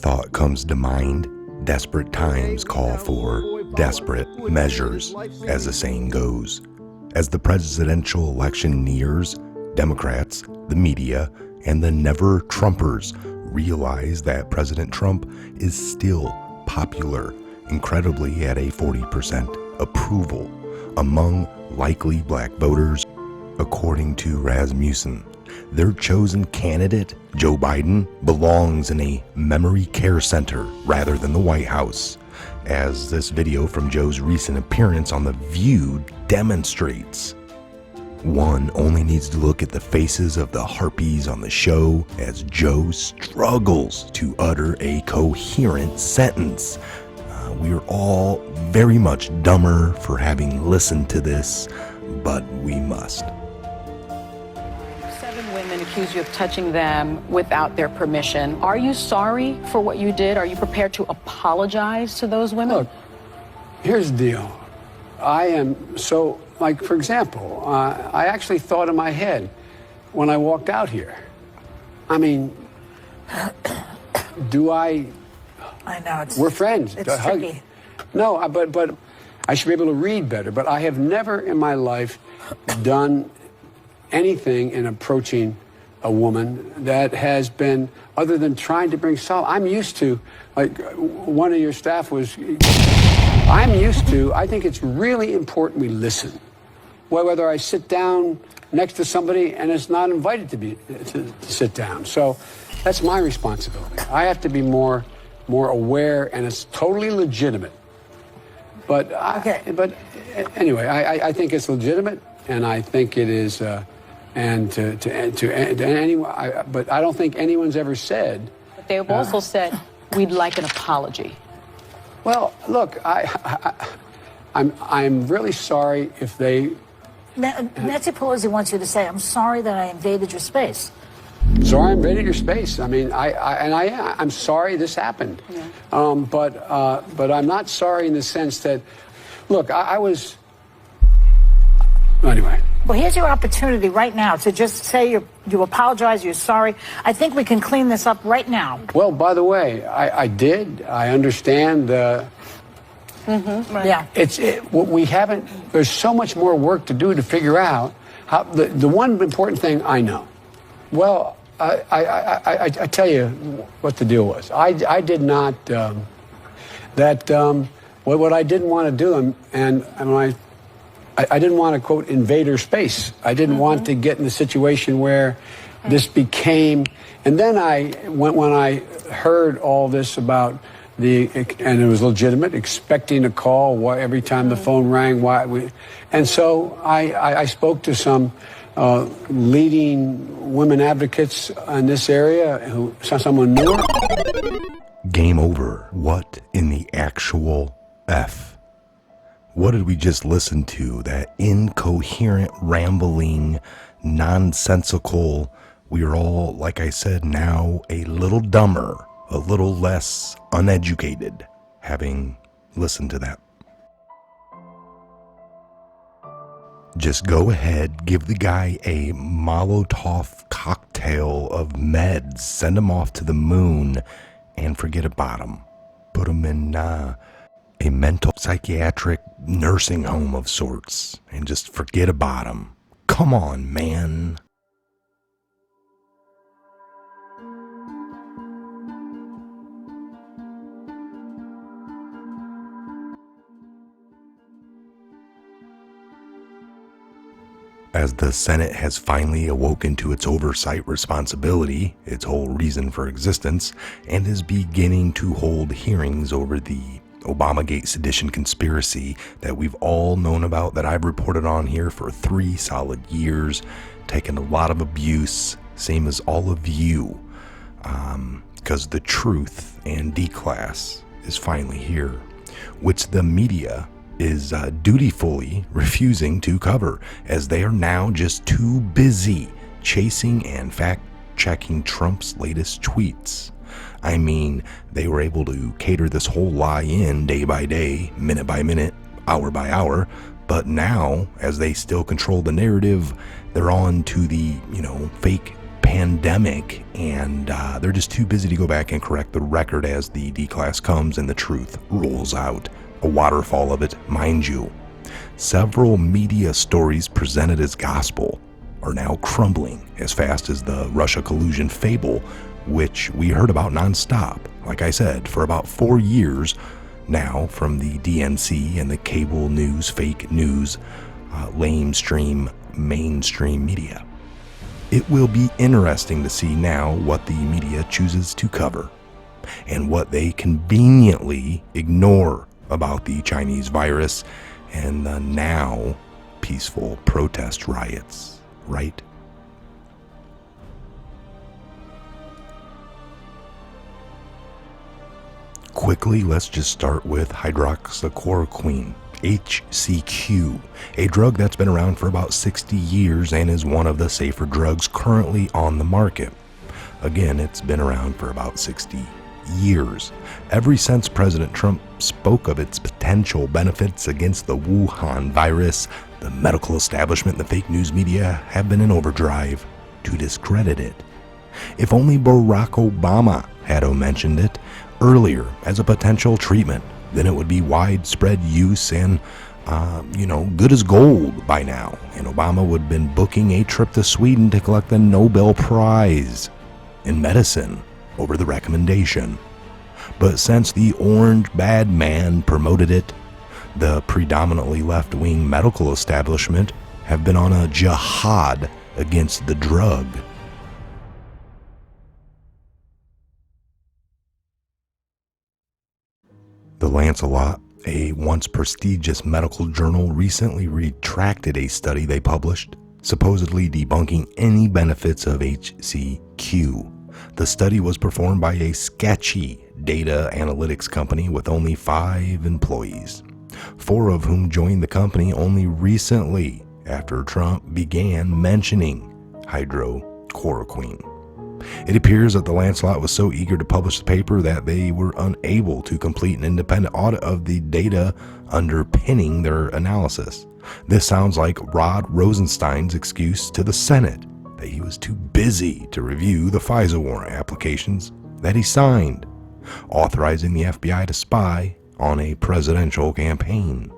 thought comes to mind, desperate times call for desperate measures, as the saying goes. As the presidential election nears, Democrats, the media, and the never-Trumpers realize that President Trump is still popular, incredibly at a 40% approval among likely black voters, according to Rasmussen. Their chosen candidate, Joe Biden, belongs in a memory care center rather than the White House, as this video from Joe's recent appearance on The View demonstrates. One only needs to look at the faces of the harpies on the show as Joe struggles to utter a coherent sentence. We're all very much dumber for having listened to this, but we must. 7 women accuse you of touching them without their permission. Are you sorry for what you did? Are you prepared to apologize to those women? Look, here's the deal. I am so, like, for example, I actually thought in my head when I walked out here, I mean, do I know we're friends. It's tricky. No, but I should be able to read better. But I have never in my life done anything in approaching a woman that has been other than trying to bring solace. I'm used to, like one of your staff was, I think it's really important we listen. Whether I sit down next to somebody and it's not invited to sit down. So that's my responsibility. I have to be more aware, and it's totally legitimate. But anyway, I think it's legitimate, and I think it is, and to anyone. But I don't think anyone's ever said. But they have also said we'd like an apology. Well, look, I'm really sorry if they. Nancy Pelosi wants you to say, "I'm sorry that I invaded your space." Sorry, I invaded your space. I mean, I'm sorry this happened. Yeah. But I'm not sorry in the sense that, look, I was. Anyway. Well, here's your opportunity right now to just say you apologize, you're sorry. I think we can clean this up right now. Well, by the way, I did. I understand. Right. Yeah. We haven't. There's so much more work to do to figure out how. The one important thing I know. Well, I tell you what the deal was. I did not, what I didn't want to do, and I didn't want to, quote, invade her space. I didn't want to get in the situation where this became, and then when I heard all this about and it was legitimate, expecting a call every time the phone rang, and so I spoke to some leading women advocates in this area who someone knew her. Game over. What in the actual F? What did we just listen to? That incoherent, rambling, nonsensical. We are all, like I said, now a little dumber, a little less uneducated, having listened to that. Just go ahead, give the guy a Molotov cocktail of meds, send him off to the moon, and forget about him. Put him in a mental psychiatric nursing home of sorts, and just forget about him. Come on, man. As the Senate has finally awoken to its oversight responsibility, its whole reason for existence, and is beginning to hold hearings over the Obamagate sedition conspiracy that we've all known about, that I've reported on here for 3 solid years, taken a lot of abuse, same as all of you, because the truth and D-class is finally here, which the media is dutifully refusing to cover, as they are now just too busy chasing and fact-checking Trump's latest tweets. I mean, they were able to cater this whole lie in day by day, minute by minute, hour by hour, but now, as they still control the narrative, they're on to the, fake pandemic, and they're just too busy to go back and correct the record as the D-class comes and the truth rolls out. A waterfall of it, mind you. Several media stories presented as gospel are now crumbling as fast as the Russia collusion fable, which we heard about nonstop, like I said, for about 4 years now from the DNC and the cable news, fake news, lamestream, mainstream media. It will be interesting to see now what the media chooses to cover and what they conveniently ignore about the Chinese virus and the now peaceful protest riots, right? Quickly, let's just start with hydroxychloroquine, HCQ, a drug that's been around for about 60 years and is one of the safer drugs currently on the market. Again, it's been around for about 60 years. Ever since President Trump spoke of its potential benefits against the Wuhan virus, the medical establishment and the fake news media have been in overdrive to discredit it. If only Barack Obama had mentioned it earlier as a potential treatment, then it would be widespread use and, good as gold by now. And Obama would have been booking a trip to Sweden to collect the Nobel Prize in medicine over the recommendation. But since the orange bad man promoted it, the predominantly left-wing medical establishment have been on a jihad against the drug. The Lancelot, a once prestigious medical journal, recently retracted a study they published, supposedly debunking any benefits of HCQ. The study was performed by a sketchy data analytics company with only 5 employees, 4 of whom joined the company only recently after Trump began mentioning hydroxychloroquine. It appears that the Lancelot was so eager to publish the paper that they were unable to complete an independent audit of the data underpinning their analysis. This sounds like Rod Rosenstein's excuse to the Senate that he was too busy to review the FISA warrant applications that he signed, authorizing the FBI to spy on a presidential campaign.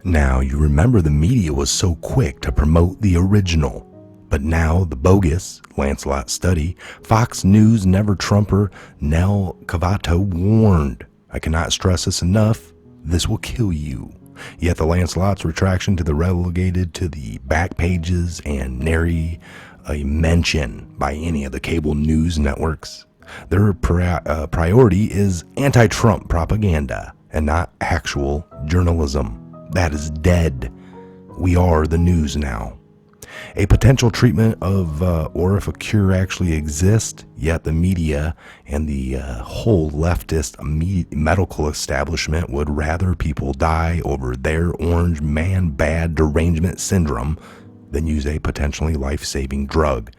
Now, you remember the media was so quick to promote the original. But now the bogus Lancelot study, Fox News never-Trumper Nell Cavato warned, "I cannot stress this enough, this will kill you." Yet the Lancelot's retraction to the relegated to the back pages and nary a mention by any of the cable news networks. Their priority is anti-Trump propaganda and not actual journalism. That is dead. We are the news now. A potential treatment of, or if a cure actually exists, yet the media and the whole leftist medical establishment would rather people die over their orange man bad derangement syndrome than use a potentially life-saving drug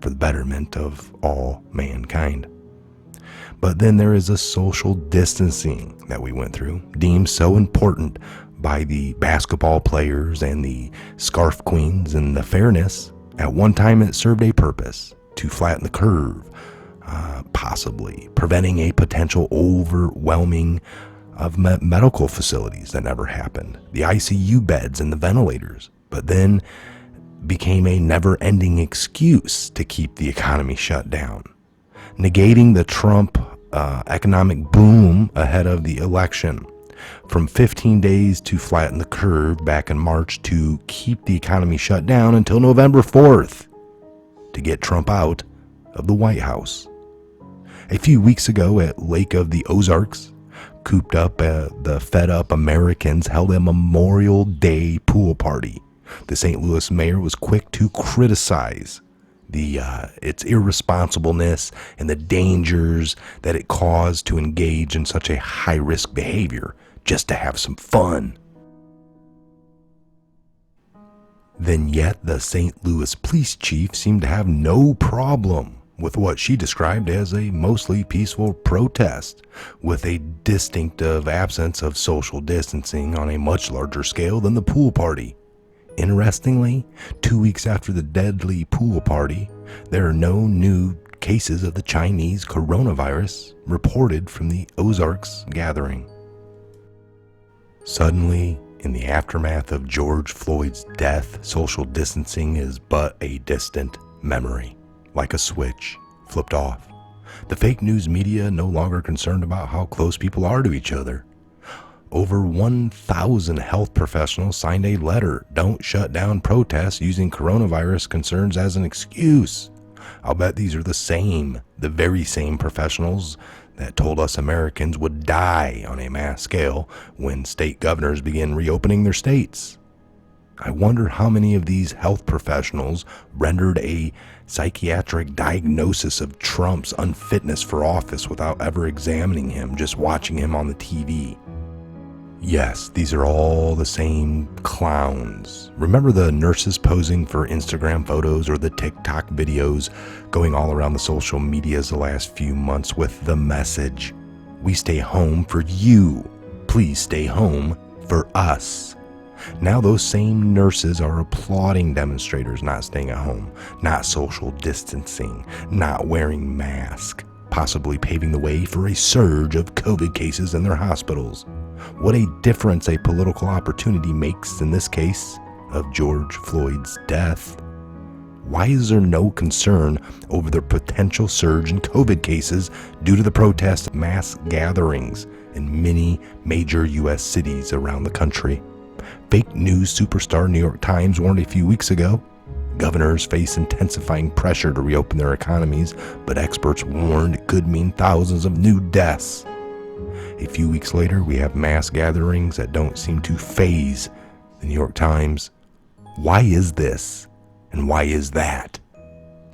for the betterment of all mankind. But then there is a social distancing that we went through, deemed so important by the basketball players and the scarf queens and the fairness. At one time it served a purpose to flatten the curve, possibly preventing a potential overwhelming of medical facilities that never happened, the ICU beds and the ventilators, but then became a never-ending excuse to keep the economy shut down, negating the Trump economic boom ahead of the election. From 15 days to flatten the curve back in March to keep the economy shut down until November 4th to get Trump out of the White House. A few weeks ago at Lake of the Ozarks, cooped up, the fed-up Americans held a Memorial Day pool party. The St. Louis mayor was quick to criticize its irresponsibleness and the dangers that it caused to engage in such a high-risk behavior just to have some fun. Then yet the St. Louis police chief seemed to have no problem with what she described as a mostly peaceful protest, with a distinctive absence of social distancing on a much larger scale than the pool party. Interestingly, 2 weeks after the deadly pool party, there are no new cases of the Chinese coronavirus reported from the Ozarks gathering. Suddenly, in the aftermath of George Floyd's death, social distancing is but a distant memory, like a switch flipped off. The fake news media no longer concerned about how close people are to each other. Over 1,000 health professionals signed a letter, "Don't shut down protests," using coronavirus concerns as an excuse. I'll bet these are the very same professionals that told us Americans would die on a mass scale when state governors began reopening their states. I wonder how many of these health professionals rendered a psychiatric diagnosis of Trump's unfitness for office without ever examining him, just watching him on the TV. Yes, these are all the same clowns. Remember the nurses posing for Instagram photos or the TikTok videos going all around the social medias the last few months with the message, "We stay home for you. Please stay home for us." Now those same nurses are applauding demonstrators not staying at home, not social distancing, not wearing masks, possibly paving the way for a surge of COVID cases in their hospitals. What a difference a political opportunity makes in this case of George Floyd's death. Why is there no concern over the potential surge in COVID cases due to the protest mass gatherings in many major U.S. cities around the country? Fake news superstar New York Times warned a few weeks ago, governors face intensifying pressure to reopen their economies, but experts warned it could mean thousands of new deaths. A few weeks later, we have mass gatherings that don't seem to faze the New York Times. Why is this? And why is that?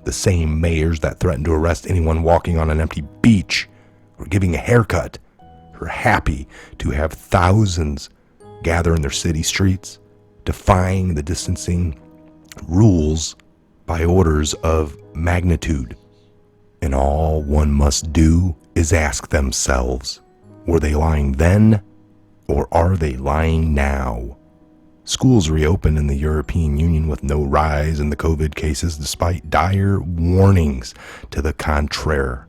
The same mayors that threaten to arrest anyone walking on an empty beach or giving a haircut are happy to have thousands gather in their city streets, defying the distancing rules by orders of magnitude. And all one must do is ask themselves, were they lying then, or are they lying now? Schools reopened in the European Union with no rise in the COVID cases despite dire warnings to the contrary.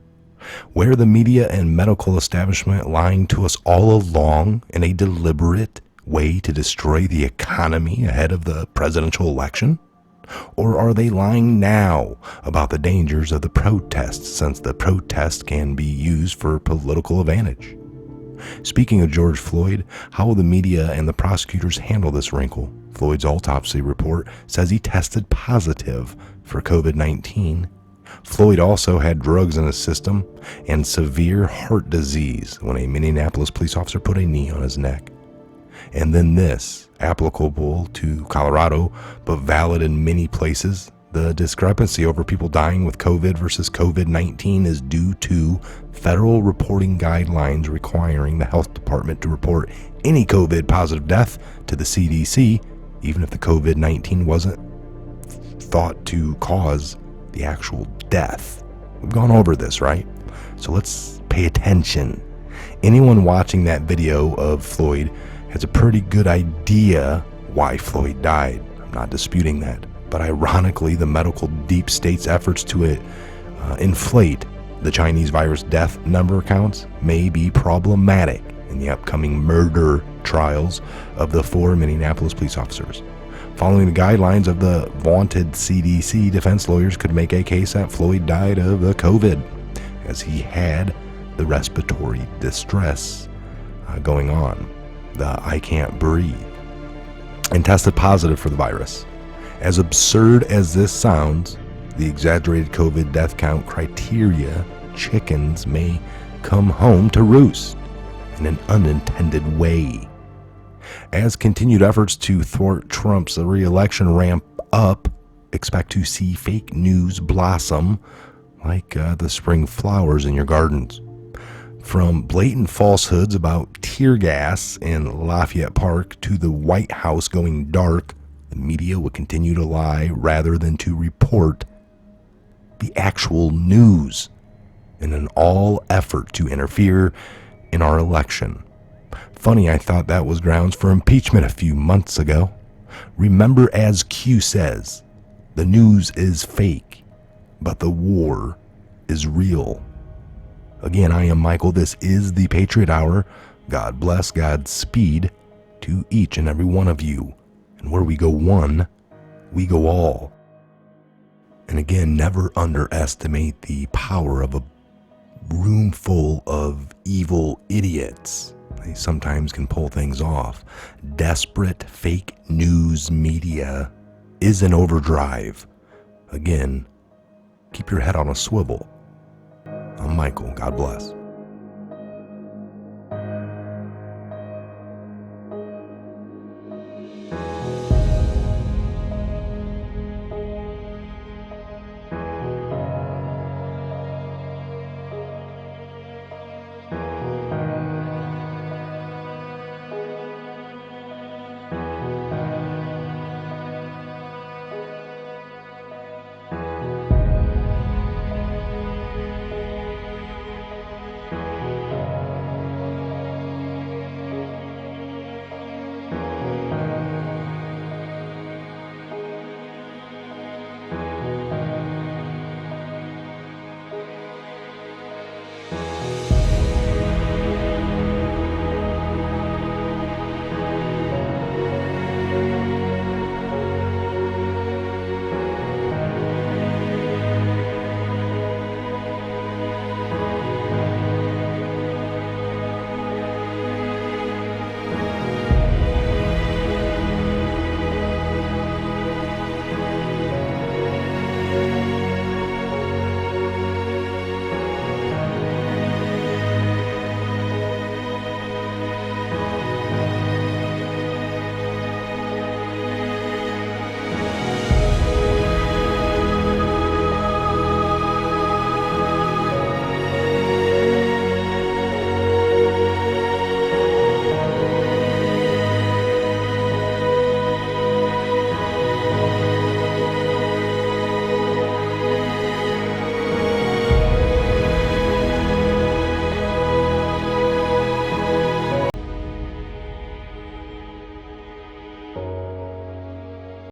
Were the media and medical establishment lying to us all along in a deliberate way to destroy the economy ahead of the presidential election? Or are they lying now about the dangers of the protests, since the protest can be used for political advantage? Speaking of George Floyd, how will the media and the prosecutors handle this wrinkle? Floyd's autopsy report says he tested positive for COVID-19. Floyd also had drugs in his system and severe heart disease when a Minneapolis police officer put a knee on his neck. And then this, applicable to Colorado, but valid in many places, the discrepancy over people dying with COVID versus COVID-19 is due to federal reporting guidelines requiring the health department to report any COVID positive death to the CDC, even if the COVID-19 wasn't thought to cause the actual death. We've gone over this, right? So let's pay attention. Anyone watching that video of Floyd has a pretty good idea why Floyd died. I'm not disputing that. But ironically, the medical deep state's efforts to inflate the Chinese virus death number counts may be problematic in the upcoming murder trials of the 4 Minneapolis police officers. Following the guidelines of the vaunted CDC, defense lawyers could make a case that Floyd died of the COVID, as he had the respiratory distress going on, the I can't breathe, and tested positive for the virus. As absurd as this sounds, the exaggerated COVID death count criteria, chickens may come home to roost in an unintended way. As continued efforts to thwart Trump's re-election ramp up, expect to see fake news blossom like the spring flowers in your gardens. From blatant falsehoods about tear gas in Lafayette Park to the White House going dark, the media would continue to lie rather than to report the actual news in an all effort to interfere in our election. Funny, I thought that was grounds for impeachment a few months ago. Remember, as Q says, the news is fake, but the war is real. Again, I am Michael. This is the Patriot Hour. God bless, Godspeed to each and every one of you. And where we go one, we go all. And again, never underestimate the power of a room full of evil idiots. They sometimes can pull things off. Desperate fake news media is in overdrive. Again, keep your head on a swivel. I'm Michael. God bless.